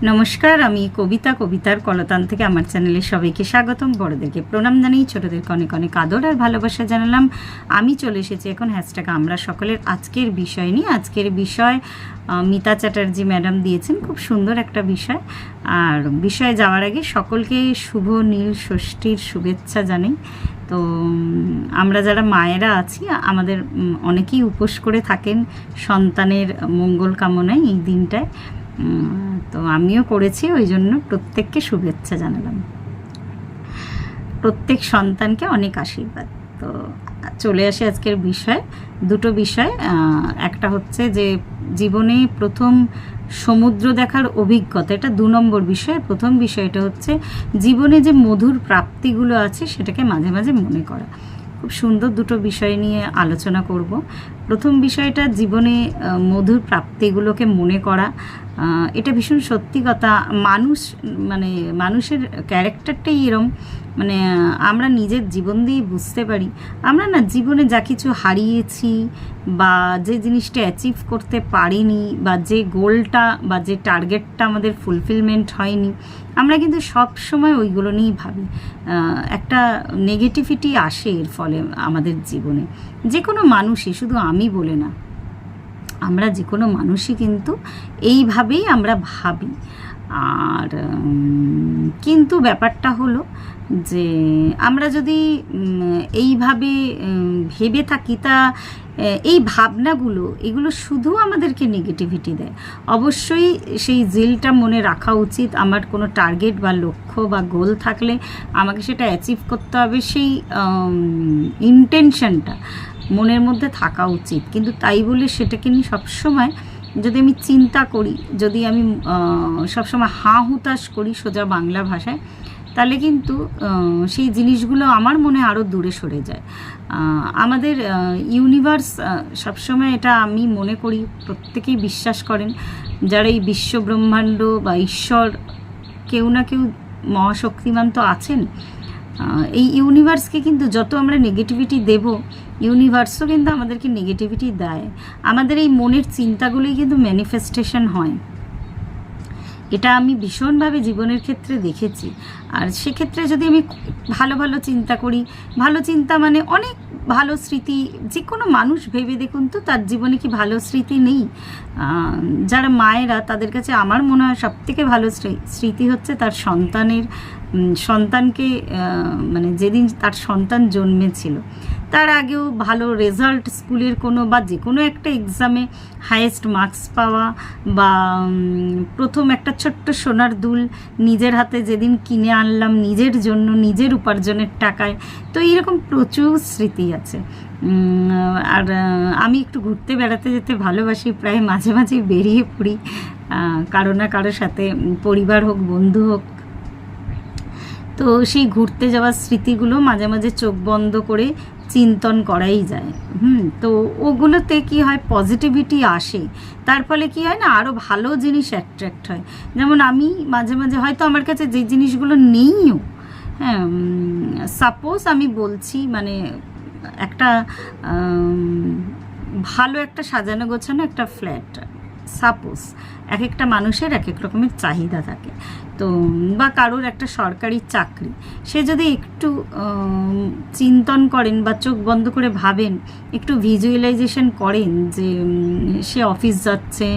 নমস্কার, আমি কবিতার কলতান থেকে আমার চ্যানেলে সবাইকে স্বাগতম। বড়দেরকে প্রণাম জানাই, ছোটদেরকে অনেক অনেক আদর আর ভালোবাসা জানালাম। আমি চলে এসেছি এখন হ্যাশট্যাগ আমরা সকলের আজকের বিষয় নিয়ে। আজকের বিষয় মিতা চ্যাটার্জি ম্যাডাম দিয়েছেন, খুব সুন্দর একটা বিষয়। আর বিষয়ে যাওয়ার আগে সকলকে শুভ নীল ষষ্ঠীর শুভেচ্ছা জানাই। তো আমরা যারা মায়েরা আছি আমাদের অনেকেই উপোস করে থাকেন সন্তানের মঙ্গল কামনায় এই দিনটায়। তো আমিও করেছি, ওই জন্য প্রত্যেককে শুভেচ্ছা জানালাম, প্রত্যেক সন্তানকে অনেক আশীর্বাদ। তো চলে আসে আজকের বিষয়। দুটো বিষয়, একটা হচ্ছে যে জীবনে প্রথম সমুদ্র দেখার অভিজ্ঞতা, এটা 2 নম্বর বিষয়। প্রথম বিষয়টা হচ্ছে জীবনে যে মধুর প্রাপ্তিগুলো আছে সেটাকে মাঝে মাঝে মনে করা। খুব সুন্দর দুটো বিষয় নিয়ে আলোচনা করব। প্রথম বিষয়টা জীবনে মধুর প্রাপ্তিগুলোকে মনে করা। এটা ভীষণ সত্যি কথা। মানুষের ক্যারেক্টারটাই এরম, আমরা নিজের জীবন দিয়েই বুঝতে পারি আমরা না জীবনে যা কিছু হারিয়েছি বা যে জিনিসটা অ্যাচিভ করতে পারিনি বা যে গোলটা বা যে টার্গেটটা আমাদের ফুলফিলমেন্ট হয়নি, আমরা কিন্তু সব সময় ওইগুলো নিয়েই ভাবি। একটা নেগেটিভিটি আসে এর ফলে আমাদের জীবনে। যে কোনো মানুষই, শুধু আমি বলে না, আমরা যে কোনো মানুষই কিন্তু এইভাবেই আমরা ভাবি। আর কিন্তু ব্যাপারটা হলো যে আমরা যদি এইভাবে ভেবে থাকি, তা এই ভাবনাগুলো এগুলো শুধু আমাদেরকে নেগেটিভিটি দেয়। অবশ্যই সেই জিলটা মনে রাখা উচিত। আমার কোনো টার্গেট বা লক্ষ্য বা গোল থাকলে আমাকে সেটা অ্যাচিভ করতে হবে, সেই ইন্টেনশনটা মনের মধ্যে থাকা উচিত। কিন্তু তাই বলে সেটাকে নিয়ে সবসময় যদি আমি চিন্তা করি, যদি আমি সবসময় হাঁ হুতাশ করি সোজা বাংলা ভাষায়, তাহলে কিন্তু সেই জিনিসগুলো আমার মনে আরও দূরে সরে যায়। আমাদের ইউনিভার্স সবসময়, এটা আমি মনে করি প্রত্যেকেই বিশ্বাস করেন, যারা এই বিশ্ব ব্রহ্মাণ্ড বা ঈশ্বর, কেউ না কেউ মহাশক্তিমান তো আছেন। এই ইউনিভার্সকে কিন্তু যত আমরা নেগেটিভিটি দেব, ইউনিভার্সও কিন্তু আমাদেরকে নেগেটিভিটি দেয়। আমাদের এই মনের চিন্তাগুলোই কিন্তু ম্যানিফেস্টেশন হয়। এটা আমি ভীষণভাবে জীবনের ক্ষেত্রে দেখেছি। আর সেক্ষেত্রে যদি আমি ভালো ভালো চিন্তা করি, ভালো চিন্তা মানে অনেক ভালো স্মৃতি, যে কোনো মানুষ ভেবে দেখুন তো তার জীবনে কি ভালো স্মৃতি নেই? যারা মায়েরা, তাদের কাছে আমার মনে হয় সবথেকে ভালো স্মৃতি হচ্ছে তার সন্তানকে যেদিন তার সন্তান জন্মেছিল তার আগেও ভালো রেজাল্ট, স্কুলের কোনো বা যে কোনো একটা এক্সামে হায়েস্ট মার্কস পাওয়া, বা প্রথম একটা ছোট্ট সোনার দুল নিজের হাতে যেদিন কিনে আনলাম নিজের জন্য, নিজের উপার্জনের টাকায়। তো এইরকম প্রচুর স্মৃতি আছে। আর আমি একটু ঘুরতে বেড়াতে যেতে ভালোবাসি, প্রায় মাঝে মাঝে বেরিয়ে পড়ি কারো না কারোর সাথে, পরিবার হোক বন্ধু হোক। তো সেই ঘুরতে যাওয়ার স্মৃতিগুলো মাঝে মাঝে চোখ বন্ধ করে চিন্তন করাই যায়। তো ওগুলোতে কি হয়, পজিটিভিটি আসে। তার ফলে কি হয় না, আরও ভালো জিনিস অ্যাট্রাক্ট হয়। যেমন আমি মাঝে মাঝে হয়তো আমার কাছে যে জিনিসগুলো নেইও, হ্যাঁ, সাপোজ আমি বলছি, একটা ভালো একটা সাজানো গোছানো একটা ফ্ল্যাট, সাপোজ এক একটা মানুষের এক এক রকমের চাহিদা থাকে। তো বা কারোর একটা সরকারি চাকরি, সে যদি একটু চিন্তন করেন বা চোখ বন্ধ করে ভাবেন, একটু ভিজুয়ালাইজেশন করেন যে সে অফিস যাচ্ছে,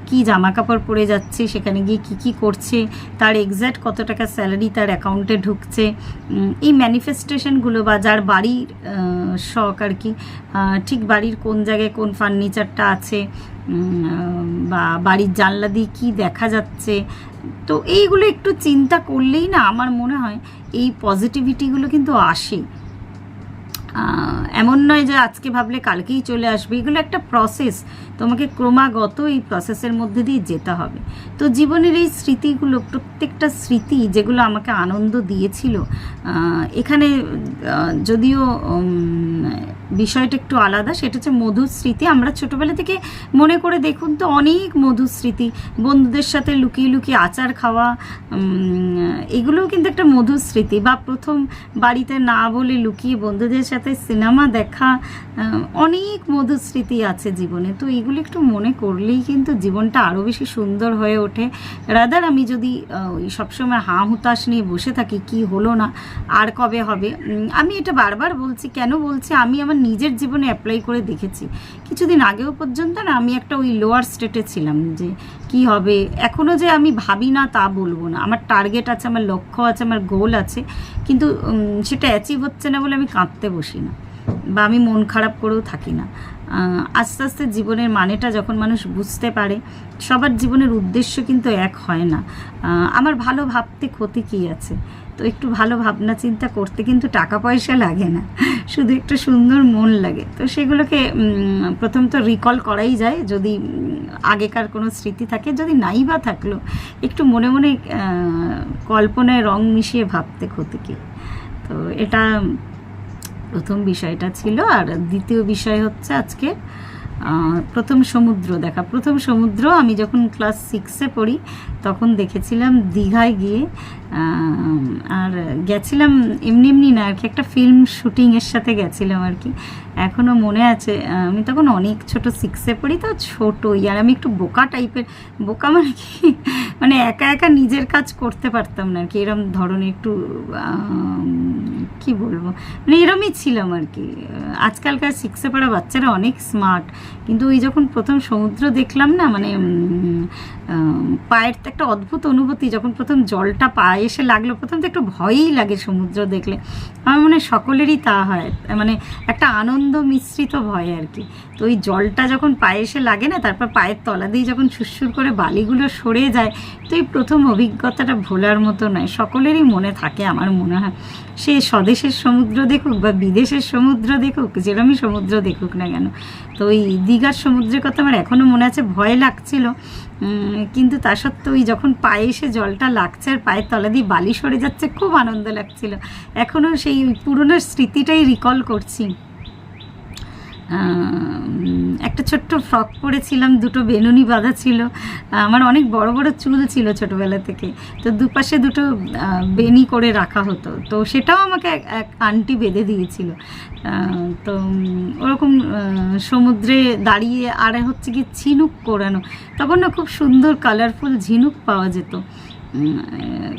কি জামা কাপড় পরে যাচ্ছে, সেখানে গিয়ে কী কী করছে, তার এক্স্যাক্ট কত টাকা স্যালারি তার অ্যাকাউন্টে ঢুকছে, এই ম্যানিফেস্টেশনগুলো, বা যার বাড়ির শখ আর কি, ঠিক বাড়ির কোন জায়গায় কোন ফার্নিচারটা আছে, বা বাড়ির জানলা দিয়ে কী দেখা যাচ্ছে, তো এইগুলো একটু চিন্তা করলেই না আমার মনে হয় এই পজিটিভিটিগুলো কিন্তু আসে। এমন নয় যে আজকে ভাবলে কালকেই চলে আসবে, এগুলো একটা প্রসেস। তোমাকে ক্রমাগত এই প্রসেসের মধ্যে দিয়ে যেতে হবে। তো জীবনের এই স্মৃতিগুলো, প্রত্যেকটা স্মৃতি যেগুলো আমাকে আনন্দ দিয়েছিল, এখানে যদিও বিষয়টা একটু আলাদা, সেটা হচ্ছে মধুর স্মৃতি। আমরা ছোটোবেলা থেকে মনে করে দেখুন তো অনেক মধুর স্মৃতি, বন্ধুদের সাথে লুকিয়ে লুকিয়ে আচার খাওয়া, এগুলোও কিন্তু একটা মধুর স্মৃতি। বা প্রথম বাড়িতে না বলে লুকিয়ে বন্ধুদের সাথে সাথে সিনেমা দেখা, অনেক মধুর স্মৃতি আছে জীবনে। তো এইগুলো একটু মনে করলেই কিন্তু জীবনটা আরও বেশি সুন্দর হয়ে ওঠে। রাদার আমি যদি ওই সবসময় হাঁ হুতাশ নিয়ে বসে থাকি কি হলো না, আর কবে হবে। আমি এটা বারবার বলছি, কেন বলছি, আমি আমার নিজের জীবনে অ্যাপ্লাই করে দেখেছি। কিছুদিন আগেও পর্যন্ত না আমি একটা ওই লোয়ার স্টেটে ছিলাম, যে কি হবে। এখনও যে আমি ভাবি না তা বলবো না, আমার টার্গেট আছে, আমার লক্ষ্য আছে, আমার গোল আছে, কিন্তু সেটা অ্যাচিভ হচ্ছে না বলে আমি কাঁদতে বসি না, বা আমি মন খারাপ করেও থাকি না। আস্তে আস্তে জীবনের মানেটা যখন মানুষ বুঝতে পারে, সবার জীবনের উদ্দেশ্য কিন্তু এক হয় না। আমার ভালো ভাবতে ক্ষতি কী আছে? তো একটু ভালো ভাবনা চিন্তা করতে কিন্তু টাকা পয়সা লাগে না, শুধু একটু সুন্দর মন লাগে। তো সেগুলোকে প্রথম তো রিকল করাই যায়, যদি আগেকার কোনো স্মৃতি থাকে, যদি নাই বা থাকলো একটু মনে মনে কল্পনায় রং মিশিয়ে ভাবতে ক্ষতি কী। তো এটা প্রথম বিষয়টা ছিল। আর দ্বিতীয় বিষয় হচ্ছে আজকে প্রথম সমুদ্র দেখা। প্রথম সমুদ্র আমি যখন ক্লাস 6-এ পড়ি তখন দেখেছিলাম দীঘায় গিয়ে। আর গেছিলাম এমনি এমনি না আর কি, একটা ফিল্ম শুটিংয়ের সাথে গেছিলাম আর কি। এখনও মনে আছে, আমি তখন অনেক ছোট, 6-এ পড়ি, তো ছোটোই। আর আমি একটু বোকা টাইপের, বোকা মানে কি, মানে একা একা নিজের কাজ করতে পারতাম না আর কি, এরম ধরনের একটু কি বলবো, মানে এরমই ছিলাম আর কি। আজকালকার 6-এ পড়া বাচ্চারা অনেক স্মার্ট, কিন্তু ওই যখন প্রথম সমুদ্র দেখলাম না, মানে পায়ের একটা অদ্ভুত অনুভূতি, যখন প্রথম জলটা পায়ে এসে লাগলো, প্রথম তো একটু ভয়ই লাগে সমুদ্র দেখলে। আমার মনে হয় সকলেরই তা হয়, মানে একটা আনন্দ মিশ্রিত ভয় আর কি। তো ওই জলটা যখন পায়ে এসে লাগে না, তারপর পায়ের তলা দিয়ে যখন সুরসুর করে বালিগুলো সরে যায়, তো এই প্রথম অভিজ্ঞতাটা ভোলার মতো নয়, সকলেরই মনে থাকে আমার মনে হয়। সে স্বদেশের সমুদ্র দেখুক বা বিদেশের সমুদ্র দেখুক, যেরমই সমুদ্র দেখুক না কেন। তো ওই দীঘার সমুদ্রের কথা আমার এখনও মনে আছে, ভয় লাগছিল, কিন্তু তা সত্ত্বেও ওই যখন পায়ে এসে জলটা লাগছে আর পায়ের তলা দিয়ে বালি সরে যাচ্ছে, খুব আনন্দ লাগছিল। এখনও সেই পুরনো স্মৃতিটাই রিকল করছি। একটা ছোট্ট ফ্রক পরেছিলাম, দুটো বেনুনি বাঁধা ছিল। আমার অনেক বড় বড় চুল ছিল ছোটোবেলা থেকে, তো দুপাশে দুটো বেনি করে রাখা হতো, তো সেটাও আমাকে এক আন্টি বেঁধে দিয়েছিল। তো ওরকম সমুদ্রে দাঁড়িয়ে, আর হচ্ছে কি ঝিনুক কোরানো, তখন না খুব সুন্দর কালারফুল ঝিনুক পাওয়া যেত।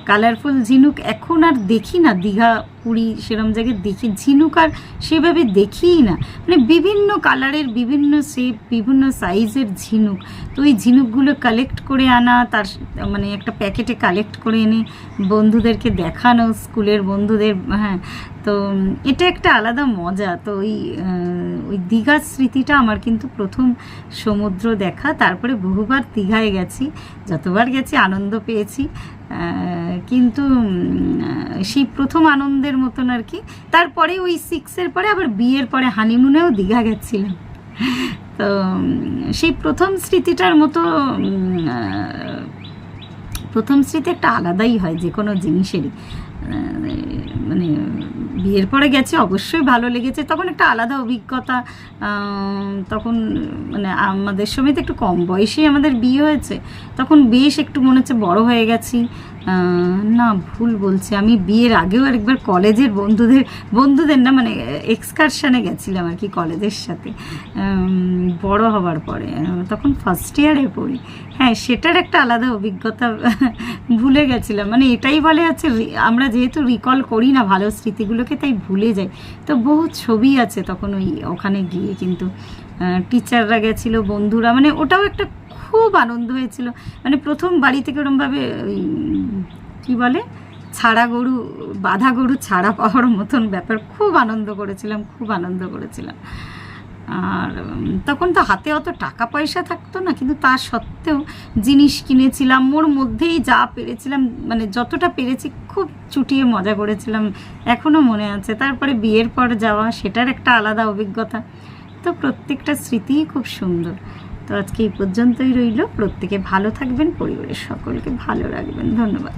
কালারফুল ঝিনুক এখন আর দেখি না, দীঘা পুরী সেরম জায়গায় দেখি ঝিনুক আর সেভাবে দেখিই না, মানে বিভিন্ন কালারের, বিভিন্ন শেপ, বিভিন্ন সাইজের ঝিনুক। তো ওই ঝিনুকগুলো কালেক্ট করে আনা, তার মানে একটা প্যাকেটে কালেক্ট করে এনে বন্ধুদেরকে দেখানো, স্কুলের বন্ধুদের। হ্যাঁ, তো এটা একটা আলাদা মজা। তো ওই দীঘার স্মৃতিটা আমার কিন্তু প্রথম সমুদ্র দেখা। তারপরে বহুবার দীঘায় গেছি, যতবার গেছি আনন্দ পেয়েছি, কিন্তু সেই প্রথম আনন্দের মতন আর কি। তারপরে ওই 6-এর পরে আবার বিয়ের পরে হানিমুনেও দীঘা গেছিলাম। তো সেই প্রথম স্মৃতিটার মতো, প্রথম স্মৃতি একটা আলাদাই হয় যে কোনো জিনিসেরই। মানে বিয়ের পরে গেছে, অবশ্যই ভালো লেগেছে, তখন একটা আলাদা অভিজ্ঞতা। তখন মানে আমাদের সময় তো একটু কম বয়সেই আমাদের বিয়ে হয়েছে, তখন বেশ একটু মনে হচ্ছে বড় হয়ে গেছি। না, ভুল বলছি, আমি বিয়ের আগেও একবার কলেজের বন্ধুদের না, মানে এক্সকারশানে গেছিলাম আর কি কলেজের সাথে, বড় হবার পরে, তখন ফার্স্ট ইয়ারে পড়ি। হ্যাঁ, সেটার একটা আলাদা অভিজ্ঞতা ভুলে গেছিলাম। মানে এটাই বলে আছে, আমরা যেহেতু রিকল করি না ভালো স্মৃতিগুলোকে, তাই ভুলে যাই। তো বহু ছবি আছে তখন ওখানে গিয়ে, কিন্তু টিচাররা গেছিলো, বন্ধুরা, মানে ওটাও একটা খুব আনন্দ হয়েছিল। মানে প্রথম বাড়ি থেকে ওরমভাবে ওই কী বলে, ছাড়া গরু, বাঁধা গরু ছাড়া পাওয়ার মতন ব্যাপার, খুব আনন্দ করেছিলাম, খুব আনন্দ করেছিলাম। আর তখন তো হাতে অত টাকা পয়সা থাকতো না, কিন্তু তা সত্ত্বেও জিনিস কিনেছিলাম, ওর মধ্যেই যা পেরেছিলাম, মানে যতটা পেরেছি খুব চুটিয়ে মজা করেছিলাম, এখনও মনে আছে। তারপরে বিয়ের পর যাওয়া, সেটার একটা আলাদা অভিজ্ঞতা। তো প্রত্যেকটা স্মৃতিই খুব সুন্দর। তো আজকে এই পর্যন্তই রইল। প্রত্যেকে ভালো থাকবেন, পরিবারের সকলকে ভালো রাখবেন। ধন্যবাদ।